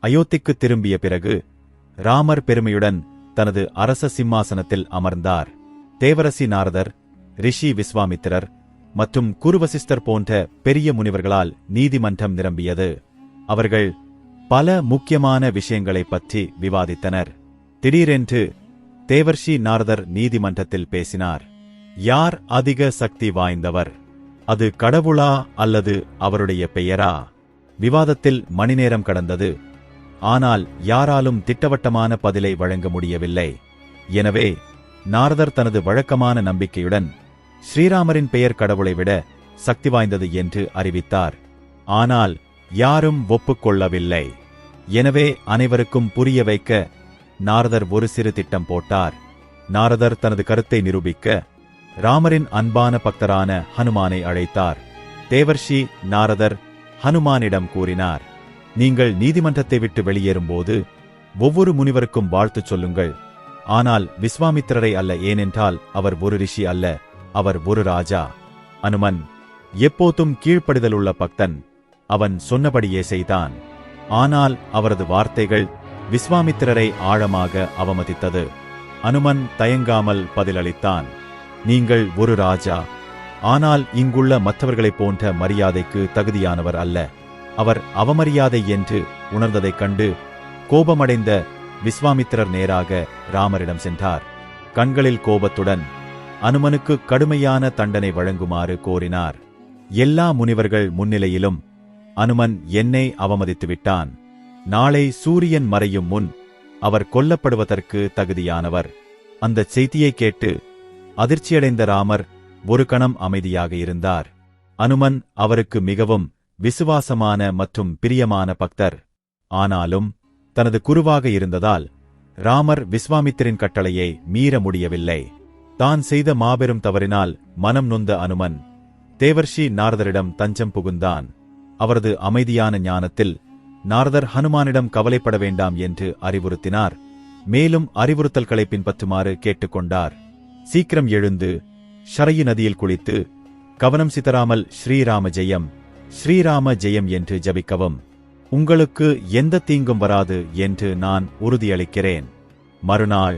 அயோத்திக்குத் திரும்பிய பிறகு ராமர் பெருமையுடன் தனது அரச சிம்மாசனத்தில் அமர்ந்தார். தேவரசி நாரதர், ரிஷி விஸ்வாமித்திரர் மற்றும் குருவசிஸ்தர் போன்ற பெரிய முனிவர்களால் நீதிமன்றம் நிரம்பியது. அவர்கள் பல முக்கியமான விஷயங்களைப் பற்றி விவாதித்தனர். திடீரென்று தேவர்ஷி நாரதர் நீதிமன்றத்தில் பேசினார். யார் அதிக சக்தி வாய்ந்தவர்? அது கடவுளா அல்லது அவருடைய பெயரா? விவாதத்தில் மணிநேரம் கடந்தது. ஆனால் யாராலும் திட்டவட்டமான பதிலை வழங்க முடியவில்லை. எனவே நாரதர் தனது வழக்கமான நம்பிக்கையுடன் ஸ்ரீராமரின் பெயர் கடவுளை விட சக்தி வாய்ந்தது என்று அறிவித்தார். ஆனால் யாரும் ஒப்புக்கொள்ளவில்லை. எனவே அனைவருக்கும் புரிய வைக்க நாரதர் ஒரு சிறு திட்டம் போட்டார். நாரதர் தனது கருத்தை நிரூபிக்க ராமரின் அன்பான பக்தரான ஹனுமானை அழைத்தார். தேவர்ஷி நாரதர் ஹனுமானிடம் கூறினார், நீங்கள் நீதிமன்றத்தை விட்டு வெளியேறும்போது ஒவ்வொரு முனிவருக்கும் வாழ்த்துச் சொல்லுங்கள். ஆனால் விஸ்வாமித்திரரை அல்ல, ஏனென்றால் அவர் ஒரு ரிஷி அல்ல, அவர் ஒரு ராஜா. அனுமன் எப்போதும் கீழ்ப்படிதலுள்ள பக்தன். அவன் சொன்னபடியே செய்தான். ஆனால் அவரது வார்த்தைகள் விஸ்வாமித்திரரை ஆழமாக அவமதித்தது. அனுமன் தயங்காமல் பதிலளித்தான், நீங்கள் ஒரு ராஜா, ஆனால் இங்குள்ள மற்றவர்களைப் போன்ற மரியாதைக்கு தகுதியானவர் அல்ல. அவர் அவமரியாதை என்று உணர்ந்ததைக் கண்டு கோபமடைந்த விஸ்வாமித்திரர் நேராக ராமரிடம் சென்றார். கண்களில் கோபத்துடன் அனுமனுக்கு கடுமையான தண்டனை வழங்குமாறு கோரினார். எல்லா முனிவர்கள் முன்னிலையிலும் அனுமன் என்னை அவமதித்து விட்டான். நாளை சூரியன் மறையும் முன் அவர் கொல்லப்படுவதற்கு தகுதியானவர். அந்தச் செய்தியை கேட்டு அதிர்ச்சியடைந்த ராமர் ஒரு கணம் அமைதியாக இருந்தார். அனுமன் அவருக்கு மிகவும் விசுவாசமான மற்றும் பிரியமான பக்தர். ஆனாலும் தனது குருவாக இருந்ததால் ராமர் விஸ்வாமித்திரின் கட்டளையை மீற முடியவில்லை. தான் செய்த மாபெரும் தவறினால் மனம் நொந்த அனுமன் தேவர்ஷி நாரதரிடம் தஞ்சம் புகுந்தான். அவரது அமைதியான ஞானத்தில் நாரதர் ஹனுமானிடம் கவலைப்பட வேண்டாம் என்று அறிவுறுத்தினார். மேலும் அறிவுறுத்தல்களை பின்பற்றுமாறு கேட்டுக்கொண்டார். சீக்கிரம் எழுந்து ஷரயு நதியில் குளித்து கவனம் சிதறாமல் ஸ்ரீராம ஜெயம், ஸ்ரீராம ஜெயம் என்று ஜபிக்கவும். உங்களுக்கு எந்த தீங்கும் வராது என்று நான் உறுதியளிக்கிறேன். மறுநாள்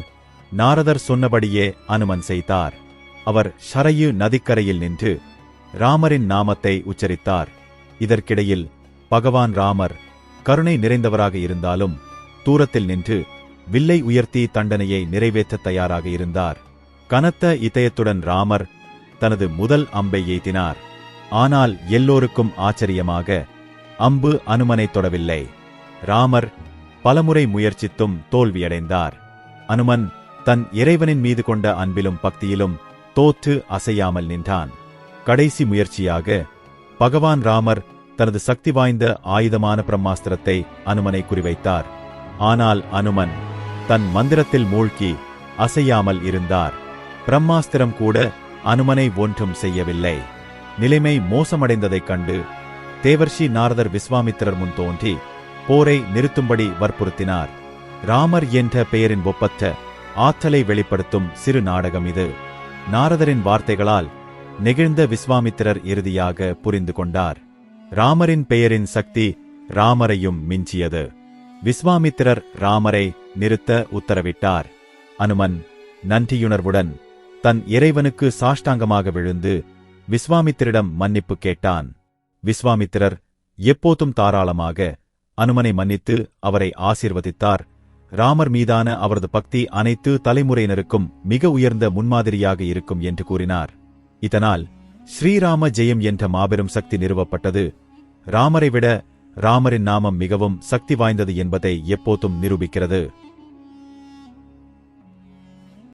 நாரதர் சொன்னபடியே அனுமன் செய்தார். அவர் ஷரயு நதிக்கரையில் நின்று ராமரின் நாமத்தை உச்சரித்தார். இதற்கிடையில் பகவான் ராமர் கருணை நிறைந்தவராக இருந்தாலும் தூரத்தில் நின்று வில்லை உயர்த்தி தண்டனையை நிறைவேற்ற தயாராக இருந்தார். கனத்த இதயத்துடன் ராமர் தனது முதல் அம்பை எய்தினார். ஆனால் எல்லோருக்கும் ஆச்சரியமாக அம்பு அனுமனை தொடவில்லை. ராமர் பலமுறை முயற்சித்தும் தோல்வியடைந்தார். அனுமன் தன் இறைவனின் மீது கொண்ட அன்பிலும் பக்தியிலும் தோற்று அசையாமல் நின்றான். கடைசி முயற்சியாக பகவான் ராமர் தனது சக்தி வாய்ந்த ஆயுதமான பிரம்மாஸ்திரத்தை அனுமனை குறிவைத்தார். ஆனால் அனுமன் தன் மந்திரத்தில் மூழ்கி அசையாமல் இருந்தார். பிரம்மாஸ்திரம் கூட அனுமனை ஒன்றும் செய்யவில்லை. நிலைமை மோசமடைந்ததைக் கண்டு தேவர்ஷி நாரதர் விஸ்வாமித்திரர் முன் தோன்றி போரை நிறுத்தும்படி வற்புறுத்தினார். ராமர் என்ற பெயரின் ஒப்பற்ற ஆற்றலை வெளிப்படுத்தும் சிறு நாடகம் இது. நாரதரின் வார்த்தைகளால் நெகிழ்ந்த விஸ்வாமித்திரர் இறுதியாக புரிந்து கொண்டார். ராமரின் பெயரின் சக்தி ராமரையும் மிஞ்சியது. விஸ்வாமித்திரர் ராமரை நிறுத்த உத்தரவிட்டார். அனுமன் நன்றியுணர்வுடன் தன் இறைவனுக்கு சாஷ்டாங்கமாக விழுந்து விஸ்வாமித்திரிடம் மன்னிப்பு கேட்டான். விஸ்வாமித்திரர் எப்போதும் தாராளமாக அனுமனை மன்னித்து அவரை ஆசீர்வதித்தார். ராமர் மீதான அவரது பக்தி அனைத்து தலைமுறையினருக்கும் மிக உயர்ந்த முன்மாதிரியாக இருக்கும் என்று கூறினார். இதனால் ஸ்ரீராம ஜெயம் என்ற மாபெரும் சக்தி நிறுவப்பட்டது. ராமரை விட ராமரின் நாமம் மிகவும் சக்தி வாய்ந்தது என்பதை எப்போதும் நிரூபிக்கிறது.